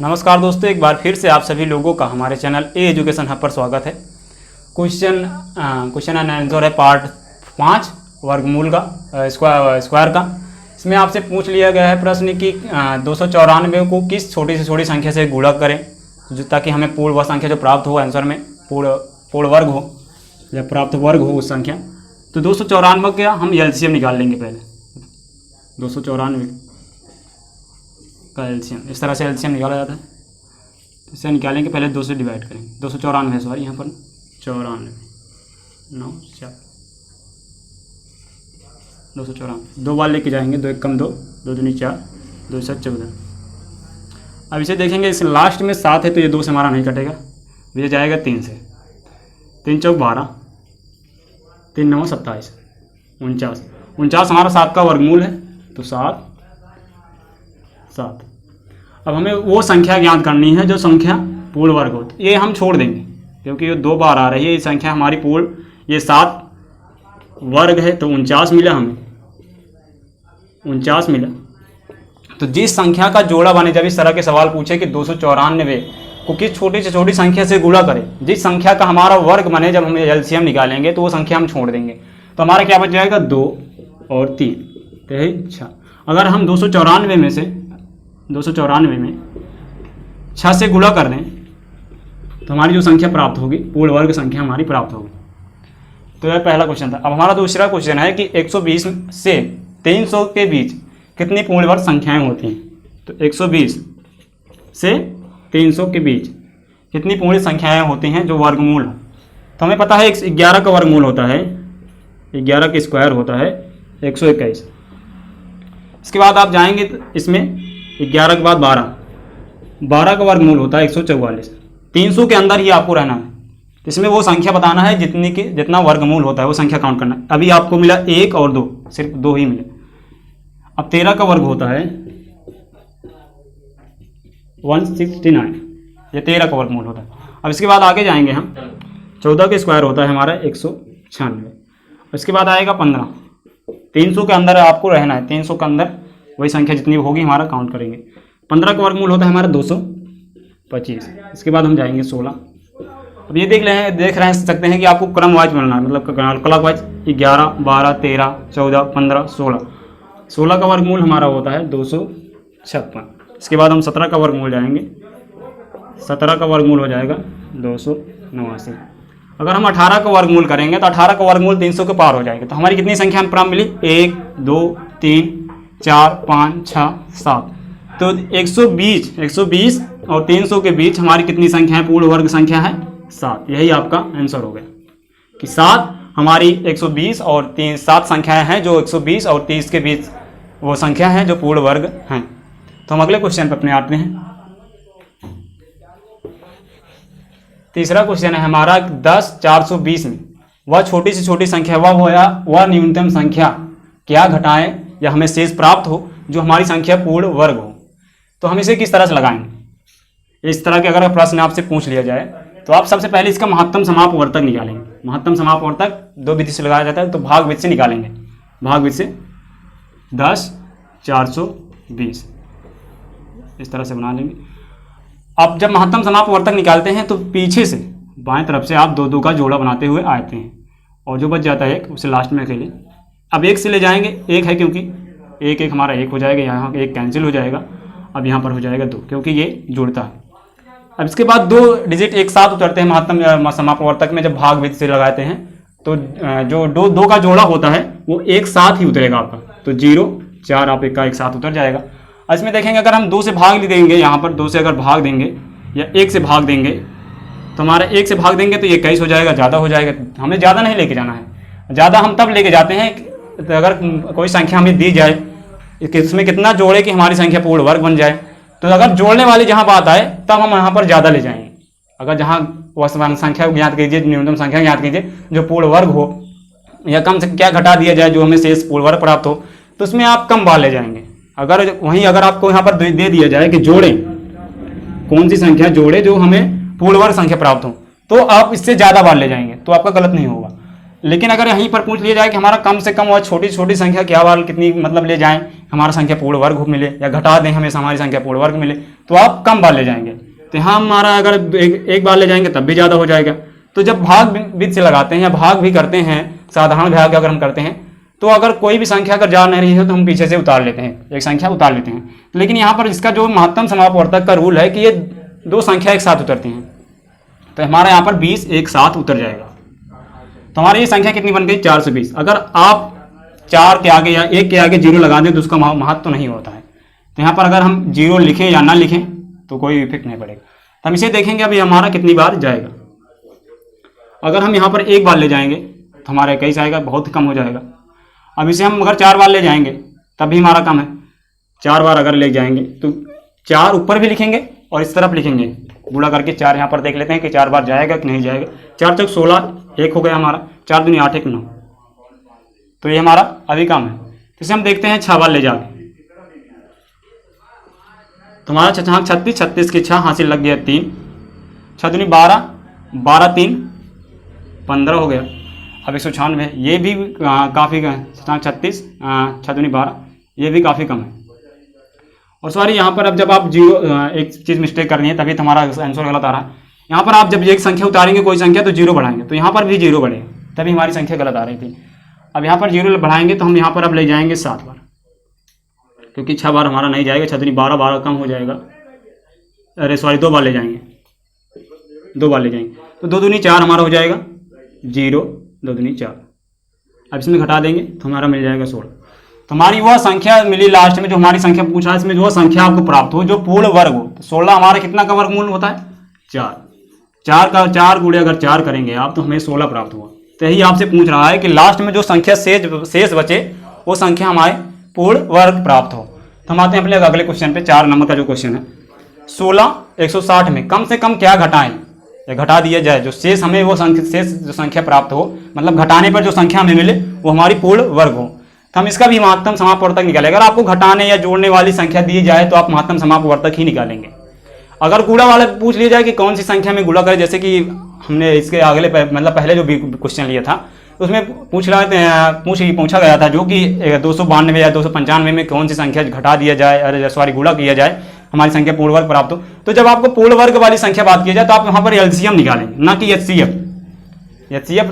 नमस्कार दोस्तों, एक बार फिर से आप सभी लोगों का हमारे चैनल ए एजुकेशन हब पर स्वागत है। क्वेश्चन एंड आंसर है पार्ट 5 वर्गमूल का स्क्वायर का। इसमें आपसे पूछ लिया गया है प्रश्न कि 294 को किस छोटी से छोटी संख्या से गुणा करें ताकि हमें पूर्ण वह संख्या जो प्राप्त हो आंसर में पूर्ण वर्ग हो, जब प्राप्त वर्ग हो उस संख्या। तो 294 का हम एलसीएम निकाल लेंगे। पहले 294 का एलसीएम, इस तरह से एलसीएम निकाला जाता है। इसे निकालेंगे, पहले 2 से डिवाइड करेंगे। 294 सॉरी, यहाँ पर 94 9 4 294 दो बार लेके जाएंगे। 2 1 कम 2 2 दूनी 4 2 7 14। अब इसे देखेंगे, इस लास्ट में 7 है तो ये 2 से हमारा नहीं कटेगा, ये जाएगा 3 से। 3 चौक 12 3 9 27 49 हमारा 7 का वर्गमूल है, तो 7। अब हमें वो संख्या ज्ञात करनी है जो संख्या पूर्ण वर्ग हो। ये हम छोड़ देंगे क्योंकि ये 2 बार आ रही है। ये संख्या हमारी पूर्ण, ये 7 वर्ग है तो 49 मिला, हमें 49 मिला। तो जिस संख्या का जोड़ा बने, जब इस तरह के सवाल पूछे कि 294 को किस छोटी से छोटी संख्या से गुणा करें, जिस संख्या का हमारा वर्ग बने, जब हम एलसीएम निकालेंगे तो वो संख्या हम छोड़ देंगे। तो हमारा क्या बच जाएगा, 2 और 3 तो है 6। अगर हम 294 में से 294 में 6 से गुणा कर दें तो हमारी जो संख्या प्राप्त होगी, पूर्ण वर्ग संख्या हमारी प्राप्त होगी। तो यह पहला क्वेश्चन था। अब हमारा दूसरा क्वेश्चन है कि 120 से 300 के बीच कितनी पूर्ण वर्ग संख्याएं होती हैं। तो 120 से 300 के बीच कितनी पूर्ण संख्याएं होती हैं जो वर्गमूल हो। तो हमें पता है 11 का वर्गमूल होता है, 11 का स्क्वायर होता है 121। इसके बाद आप जाएंगे तो इसमें 11 के बाद 12 का वर्गमूल होता है 144। 300 के अंदर ही आपको रहना है। इसमें वो संख्या बताना है जितना वर्गमूल होता है, वो संख्या काउंट करना है। अभी आपको मिला 1 और 2, सिर्फ 2 ही मिले। अब 13 का वर्ग होता है 169, ये 13 का वर्गमूल होता है। अब इसके बाद आगे जाएंगे हम, 14 का स्क्वायर होता है हमारा 196। इसके बाद आएगा 15। 300 के अंदर आपको रहना है, 300 के अंदर वही संख्या जितनी होगी हमारा काउंट करेंगे। 15 का वर्गमूल होता है हमारा 225। इसके बाद हम जाएंगे 16। अब ये देख रहे सकते हैं कि आपको क्रम वाइज मिलना है, मतलब क्लॉक वाइज 11 12 13 14 15 16। 16 का वर्गमूल हमारा होता है 256। इसके बाद हम 17 का वर्गमूल जाएंगे। 17 का वर्गमूल हो जाएगा 289। अगर हम 18 का वर्गमूल करेंगे तो 18 का वर्गमूल 300 के पार हो जाएगा। तो हमारी कितनी संख्या प्राप्त मिली, 1 2 3 4 5 6 7। तो 120 और 300 के बीच हमारी कितनी संख्या है, पूर्ण वर्ग संख्या है 7। यही आपका आंसर हो गया कि 7 हमारी 120 और 7 संख्याएं हैं जो 120 और 30 के बीच वो संख्या है जो पूर्ण वर्ग हैं। तो हम अगले क्वेश्चन पर अपने आते हैं। तीसरा क्वेश्चन है हमारा 10 420 में वह छोटी से छोटी संख्या वह न्यूनतम संख्या क्या घटाएं या हमें शेष प्राप्त हो जो हमारी संख्या पूर्ण वर्ग हो। तो हम इसे किस तरह से लगाएंगे। इस तरह के अगर प्रश्न आपसे पूछ लिया जाए तो आप सबसे पहले इसका महत्तम समापवर्तक निकालेंगे। महत्तम समापवर्तक 2 विधि से लगाया जाता है, तो भाग विधि से निकालेंगे। भाग विधि से 10 420 इस तरह से बना लेंगे। अब जब महत्तम समापवर्तक निकालते हैं तो पीछे से बाएं तरफ से आप 2 का जोड़ा बनाते हुए आते हैं और जो बच जाता है 1 उसे लास्ट में अकेले। अब 1 से ले जाएंगे, 1 है क्योंकि 1 हमारा 1 हो जाएगा, यहाँ 1 कैंसिल हो जाएगा। अब यहाँ पर हो जाएगा 2 क्योंकि ये जुड़ता है। अब इसके बाद 2 डिजिट एक साथ उतरते हैं महत्तम समापवर्तक में। जब भाग विधि से लगाते हैं तो जो 2 का जोड़ा होता है वो एक साथ ही उतरेगा आपका। तो 0 4 आप 1 का एक साथ उतर जाएगा। इसमें देखेंगे अगर हम 2 से भाग देंगे, यहाँ पर 2 से अगर भाग देंगे या 1 से भाग देंगे तो हमारा 1 से भाग देंगे तो ये 21 हो जाएगा, ज़्यादा हो जाएगा। हमें ज़्यादा नहीं लेके जाना है। ज़्यादा हम तब लेके जाते हैं तो अगर कोई संख्या हमें दी जाए इसमें कितना जोड़े कि हमारी संख्या पूर्ण वर्ग बन जाए। तो अगर जोड़ने वाली जहाँ बात आए तब हम यहाँ पर ज़्यादा ले जाएंगे। अगर जहाँ वह संख्या ज्ञात कीजिए, न्यूनतम संख्या ज्ञात कीजिए जो पूर्ण वर्ग हो, या कम से क्या घटा दिया जाए जो हमें शेष पूर्ण वर्ग प्राप्त हो, तो उसमें आप कम बार ले जाएंगे। अगर आपको यहाँ पर दे दिया जाए कि जोड़े, कौन सी संख्या जोड़े जो हमें पूर्ण वर्ग संख्या प्राप्त हो, तो आप इससे ज़्यादा बार ले जाएंगे तो आपका गलत नहीं होगा। लेकिन अगर यहीं पर पूछ लिया जाए कि हमारा कम से कम वह छोटी छोटी संख्या क्या बार कितनी मतलब ले जाएं, हमारा संख्या पूर्ण वर्ग मिले या घटा दें हमेशा हमारी संख्या पूर्ण वर्ग मिले, तो आप कम बार ले जाएंगे। तो यहाँ हमारा अगर एक बार ले जाएंगे तब भी ज़्यादा हो जाएगा। तो जब भाग विधि से लगाते हैं या भाग भी करते हैं, साधारण भाग अगर हम करते हैं, तो अगर कोई भी संख्या अगर जा नहीं रही है तो हम पीछे से उतार लेते हैं, एक संख्या उतार लेते हैं। लेकिन यहाँ पर इसका जो महत्तम समापवर्तक का रूल है कि ये दो संख्या एक साथ उतरती हैं, तो हमारा यहाँ पर 20 एक साथ उतर जाएगा। तो हमारी ये संख्या कितनी बन गई 420। अगर आप 4 के आगे या 1 के आगे 0 लगा दें तो उसका महत्व तो नहीं होता है। तो यहाँ पर अगर हम 0 लिखें या ना लिखें तो कोई इफेक्ट नहीं पड़ेगा। तो हम इसे देखेंगे अभी हमारा कितनी बार जाएगा। अगर हम यहाँ पर एक बार ले जाएंगे तो हमारा 21 आएगा, बहुत कम हो जाएगा। अब इसे हम अगर 4 बार ले जाएंगे तब भी हमारा कम है। 4 बार अगर ले जाएंगे तो 4 ऊपर भी लिखेंगे और इस तरफ लिखेंगे, गुणा करके 4 यहाँ पर देख लेते हैं कि 4 बार जाएगा कि नहीं जाएगा। 4 चौक 16, 1 हो गया हमारा, 4 दूनी 8 1 9, तो ये हमारा अभी कम है। इसे हम देखते हैं 6 बार ले जाके, तो हमारा 36 36 की 6 हासिल लग गया 3, 6 दूनी 12, 12 3 15 हो गया। अब 196, ये भी काफ़ी 36 6 दूनी 12, ये भी काफ़ी कम है। और सॉरी यहाँ पर अब जब आप एक चीज़ मिस्टेक करनी है तभी हमारा आंसर गलत आ रहा है। यहाँ पर आप जब एक संख्या उतारेंगे कोई संख्या तो 0 बढ़ाएंगे, तो यहाँ पर भी 0 बढ़ेगा, तभी हमारी संख्या गलत आ रही थी। अब यहाँ पर 0 बढ़ाएंगे तो हम यहाँ पर अब ले जाएंगे 7 बार, क्योंकि 6 बार हमारा नहीं जाएगा। 6 दूनी 12, 12 कम हो जाएगा। अरे सॉरी 2 बार ले जाएंगे, 2 बार ले जाएंगे तो 2 दूनी 4 हमारा हो जाएगा 0, 2 दूनी 4। अब इसमें घटा देंगे तो हमारा मिल जाएगा 16। तो हमारी वह संख्या मिली लास्ट में जो हमारी संख्या पूछा है, इसमें जो संख्या आपको प्राप्त हो जो पूर्ण वर्ग हो। तो 16 हमारा कितना का वर्गमूल होता है 4, 4 का 4 गुणे अगर 4 करेंगे आप तो हमें 16 प्राप्त हुआ। तो यही आपसे पूछ रहा है कि लास्ट में जो संख्या शेष बचे वो संख्या हमारे पूर्ण वर्ग प्राप्त हो। तो हम आते हैं अपने अगले क्वेश्चन पे, 4 नंबर का जो क्वेश्चन है। 16 160 में कम से कम क्या घटाएं या घटा दिया जाए जो शेष हमें वो शेष जो संख्या प्राप्त हो, मतलब घटाने पर जो संख्या हमें मिले वो हमारी पूर्ण वर्ग हो। तो हम इसका भी महत्तम समापवर्तक निकालेंगे। अगर आपको घटाने या जोड़ने वाली संख्या दी जाए तो आप महत्तम समापवर्तक ही निकालेंगे। अगर गुणा वाला पूछ लिया जाए कि कौन सी संख्या में गुणा करें, जैसे कि हमने इसके अगले मतलब पहले जो भी क्वेश्चन लिया था उसमें पूछा गया था जो कि 292 या 295 में कौन सी संख्या घटा दिया जाए, अरे सॉरी गुणा किया जाए हमारी संख्या पूर्ण वर्ग प्राप्त हो। तो जब आपको पूर्ण वर्ग वाली संख्या बात की जाए तो आप वहाँ पर एलसीएम निकालेंगे, ना कि एचसीएफ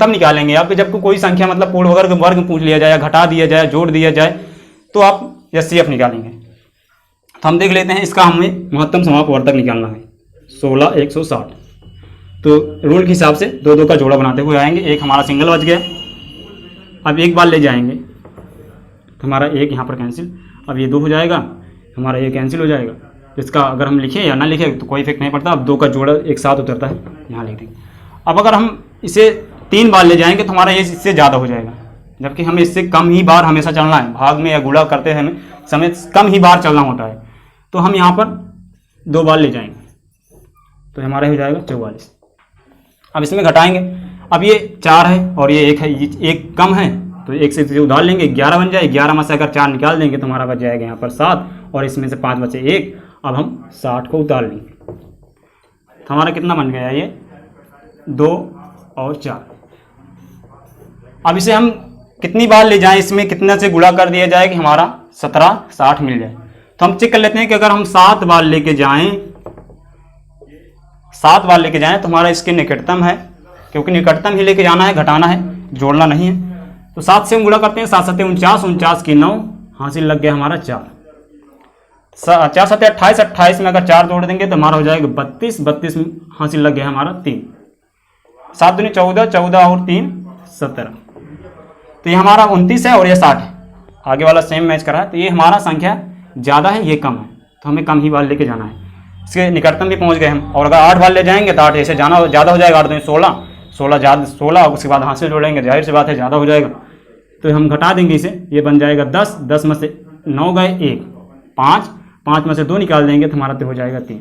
तब निकालेंगे आप जब कोई संख्या मतलब पूर्ण वर्ग पूछ लिया जाए, घटा दिया जाए, जोड़ दिया जाए तो आप एचसीएफ निकालेंगे। तो हम देख लेते हैं इसका हमें महत्तम समापवर्तक निकालना है 16 160। तो रूल के हिसाब से 2 2 का जोड़ा बनाते हुए आएंगे। एक हमारा सिंगल बच गया। अब एक बार ले जाएंगे तो हमारा एक यहाँ पर कैंसिल, अब ये 2 हो जाएगा, हमारा ये कैंसिल हो जाएगा। तो इसका अगर हम लिखें या ना लिखें तो कोई इफेक्ट नहीं पड़ता। अब 2 का जोड़ा एक साथ उतरता है, यहाँ लिख देंगे। अब अगर हम इसे 3 बार ले जाएंगे तो हमारा ये इससे ज़्यादा हो जाएगा, जबकि हमें इससे कम ही बार हमेशा चलना है। भाग में या गुणा करते हैं हमें समय कम ही बार चलना होता है। तो हम यहाँ पर 2 बार ले जाएंगे तो हमारा हो जाएगा 44। अब इसमें घटाएंगे, अब ये 4 है और ये 1 है, ये 1 कम है तो 1 से उधार लेंगे, 11 बन जाए। 11 में से अगर 4 निकाल देंगे तो हमारा बच जाएगा यहाँ पर 7 और इसमें से 5 बचे 1। अब हम 60 को उतार लेंगे तो हमारा कितना बन गया ये 2 और 4। अब इसे हम कितनी बार ले जाएं, इसमें कितना से गुणा कर दिया जाए कि हमारा 17 60 मिल जाए। तो हम चेक कर लेते हैं कि अगर हम 7 बार लेके जाएं तो हमारा इसके निकटतम है, क्योंकि निकटतम ही लेके जाना है, घटाना है, जोड़ना नहीं है। तो 7 से हम गुणा करते हैं, 7 7 49, 49 की 9 हासिल लग गया हमारा 4, 4 7 28, 28 में अगर 4 जोड़ देंगे तो हमारा हो जाएगा 32, 32 में हासिल लग गया हमारा 3, 7 दूनी 14, 14 और 3 17। तो ये हमारा 29 है और ये 60 है, आगे वाला सेम मैच कर रहा है। तो ये हमारा संख्या ज़्यादा है, ये कम है, तो हमें कम ही बार लेके जाना है। इसके निकटतम भी पहुंच गए हम। और अगर 8 बार ले जाएंगे तो 8 ऐसे जाना ज़्यादा हो जाएगा, 8 दूनी 16, 16 ज़्यादा 16, उसके बाद हाथ से जोड़ेंगे, जाहिर सी बात है ज़्यादा हो जाएगा। तो हम घटा देंगे इसे, ये बन जाएगा 10, 10 में से 9 गए 1, 5, 5 में से 2 निकाल देंगे तो हमारा तो हो जाएगा 3।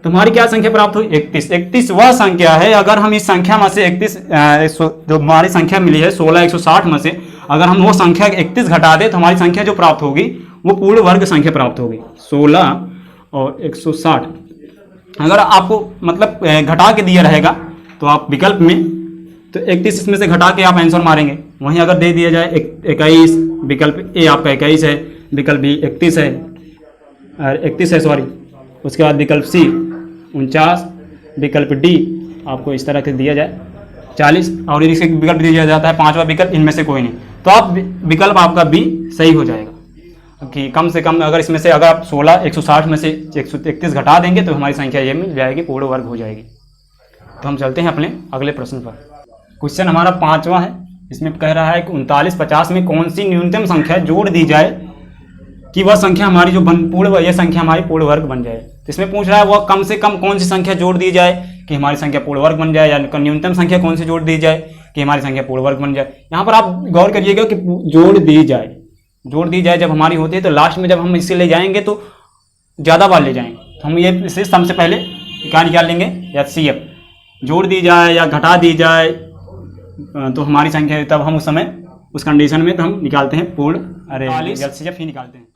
तो हमारी क्या संख्या प्राप्त हुई 31। 31 वह संख्या है, अगर हम इस संख्या में से 31 जो हमारी संख्या मिली है 16 160 में से अगर हम वो संख्या 31 घटा दें तो हमारी संख्या जो प्राप्त होगी वो पूर्ण वर्ग संख्या प्राप्त होगी 16 और 160। अगर आपको मतलब घटा के दिया रहेगा तो आप विकल्प में तो 31 इसमें से घटा के आप आंसर मारेंगे। वहीं अगर दे दिया जाए 21, विकल्प ए आपका 21 है, विकल्प बी 31 है, और 31 है सॉरी, उसके बाद विकल्प सी 49, विकल्प डी आपको इस तरह से दिया जाए 40, और इसके विकल्प दिया जाता है 5वां विकल्प, इनमें से कोई नहीं, तो आप विकल्प आपका बी सही हो जाएगा कि कम से कम अगर इसमें से अगर आप 16 160 में से 131 घटा देंगे तो हमारी संख्या ये मिल जाएगी, पूर्ण वर्ग हो जाएगी। तो हम चलते हैं अपने अगले प्रश्न पर। क्वेश्चन हमारा 5वां है। इसमें कह रहा है कि 39 50 में कौन सी न्यूनतम संख्या जोड़ दी जाए कि वह संख्या हमारी जो पूर्ण यह संख्या हमारी पूर्ण वर्ग बन जाए। तो इसमें पूछ रहा है वह कम से कम कौन सी संख्या जोड़ दी जाए कि हमारी संख्या पूर्ण वर्ग बन जाए, या न्यूनतम संख्या कौन सी जोड़ दी जाए कि हमारी संख्या पूर्ण वर्ग बन जाए। यहाँ पर आप गौर करिएगा कि जोड़ दी जाए जब हमारी होती है तो लास्ट में जब हम इससे ले जाएंगे तो ज़्यादा बार ले जाएंगे, तो हम ये इसे सम से पहले क्या निकाल लेंगे, या CF जोड़ दी जाए या घटा दी जाए तो हमारी संख्या, तब हम उस समय उस कंडीशन में तो हम निकालते हैं पूर्ण, अरे CF ही निकालते हैं।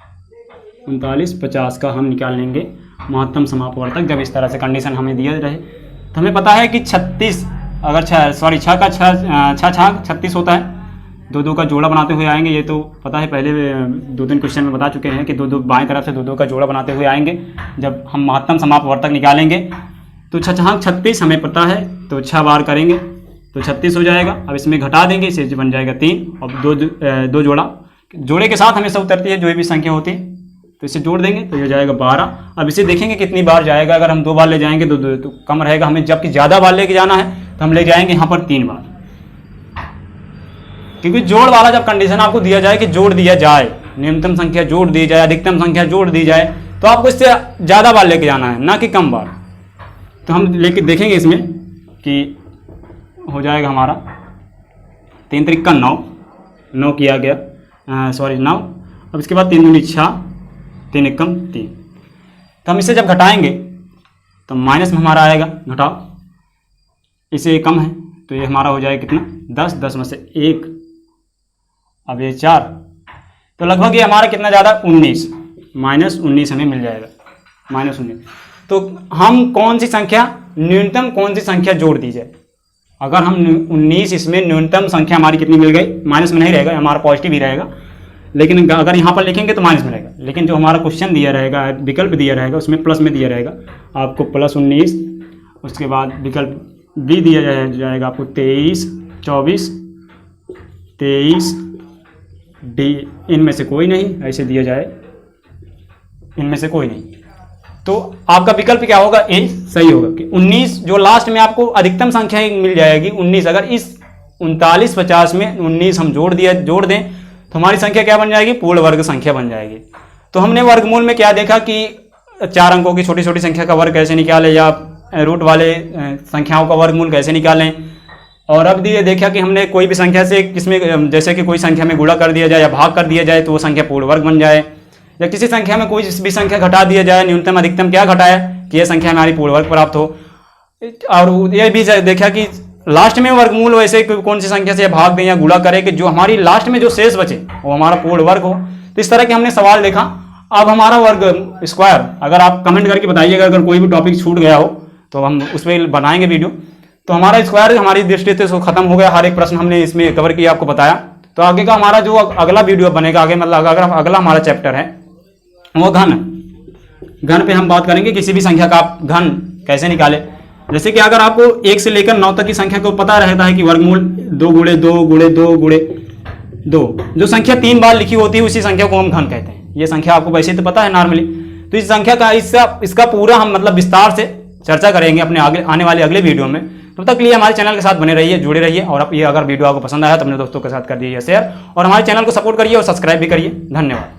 39 50 का हम निकाल लेंगे महत्तम समापवर्तक जब इस तरह से कंडीशन हमें दिया रहे। तो हमें पता है कि 36 अगर 6 का 36 होता है, 2 का जोड़ा बनाते हुए आएंगे, ये तो पता है, पहले 2-3 क्वेश्चन में बता चुके हैं कि 2 बाएं तरफ से 2 का जोड़ा बनाते हुए आएंगे। जब हम महत्तम समापवर्तक निकालेंगे तो 36 हमें पता है, तो 6 बार करेंगे तो 36 हो जाएगा। अब इसमें घटा देंगे, इसे बन जाएगा 3, और 2 जोड़े के साथ हमेशा उतरती है जो भी संख्या होती है, तो इसे जोड़ देंगे तो ये जाएगा 12। अब इसे देखेंगे कितनी बार जाएगा, अगर हम 2 बार ले जाएंगे तो कम रहेगा, हमें जबकि ज़्यादा बार लेके जाना है तो हम ले जाएंगे यहाँ पर 3 बार, क्योंकि जोड़ वाला जब कंडीशन आपको दिया जाए कि जोड़ दिया जाए, न्यूनतम संख्या जोड़ दी जाए, अधिकतम संख्या जोड़ दी जाए, तो आपको इससे ज़्यादा बार लेके जाना है, ना कि कम बार। तो हम लेके देखेंगे इसमें कि हो जाएगा हमारा 3 त्रिक 9 किया गया, 9। अब इसके बाद 3 दूनी 6, 3 एकम 3। तो हम इसे जब घटाएंगे तो माइनस में हमारा आएगा, घटाओ, इसे कम है तो ये हमारा हो जाएगा कितना 10 में से 1, अब ये 4, तो लगभग ये हमारा कितना ज़्यादा 19 -19 हमें मिल जाएगा, -19। तो हम कौन सी संख्या न्यूनतम कौन सी संख्या जोड़ दी जाए, अगर हम 19 इसमें न्यूनतम संख्या हमारी कितनी मिल गई, माइनस में नहीं रहेगा, हमारा पॉजिटिव ही रहेगा, लेकिन अगर यहाँ पर लिखेंगे तो माइनस में रहेगा, लेकिन जो हमारा क्वेश्चन दिया रहेगा, विकल्प दिया रहेगा, उसमें प्लस में दिया रहेगा आपको +19, उसके बाद विकल्प बी दिया जाएगा आपको 23 24 23 डी, इनमें से कोई नहीं, ऐसे दिया जाए इनमें से कोई नहीं, तो आपका विकल्प क्या होगा, ए सही होगा कि 19 जो लास्ट में आपको अधिकतम संख्या मिल जाएगी 19। अगर इस 39 50 में 19 हम जोड़ दें तो हमारी संख्या क्या बन जाएगी, पूर्ण वर्ग संख्या बन जाएगी। तो हमने वर्गमूल में क्या देखा कि 4 अंकों की छोटी छोटी संख्या का वर्ग कैसे निकालें, या रूट वाले संख्याओं का वर्गमूल कैसे निकालें, और अब ये देखा कि हमने कोई भी संख्या से किसमें, जैसे कि कोई संख्या में गुणा कर दिया जाए या भाग कर दिया जाए तो वो संख्या पूर्ण वर्ग बन जाए, या किसी संख्या में कोई भी संख्या घटा दिया जाए, न्यूनतम अधिकतम क्या घटाया कि यह संख्या हमारी पूर्ण वर्ग प्राप्त हो। और ये भी देखा कि लास्ट में वर्गमूल वैसे कौन सी संख्या से भाग दें या गुणा करें कि जो हमारी लास्ट में जो शेष बचे वो हमारा पूर्ण वर्ग हो। तो इस तरह के हमने सवाल देखा। अब हमारा वर्ग स्क्वायर, अगर आप कमेंट करके बताइएगा अगर कोई भी टॉपिक छूट गया हो तो हम उस पर बनाएंगे वीडियो। तो हमारा स्क्वायर हमारी दृष्टि से खत्म हो गया, हर एक प्रश्न हमने इसमें कवर किया, आपको बताया। तो आगे का हमारा जो अगला वीडियो बनेगा, आगे मतलब अगला हमारा चैप्टर है वो घन पे हम बात करेंगे, किसी भी संख्या का आप घन कैसे निकाले। जैसे कि अगर आपको 1 से लेकर 9 तक की संख्या को पता रहता है कि वर्गमूल 2 गुणे 2 गुणे 2 गुणे 2, जो संख्या 3 बार लिखी होती है उसी संख्या को हम घन कहते हैं। ये संख्या आपको वैसे तो पता है नॉर्मली। तो इस संख्या का इसका पूरा हम मतलब विस्तार से चर्चा करेंगे अपने आने वाले अगले वीडियो में। तब तक के लिए हमारे चैनल के साथ बने रहिए, जुड़े रहिए। और अब ये अगर वीडियो आपको पसंद आया तो अपने दोस्तों के साथ कर दीजिए शेयर, और हमारे चैनल को सपोर्ट करिए और सब्सक्राइब भी करिए। धन्यवाद।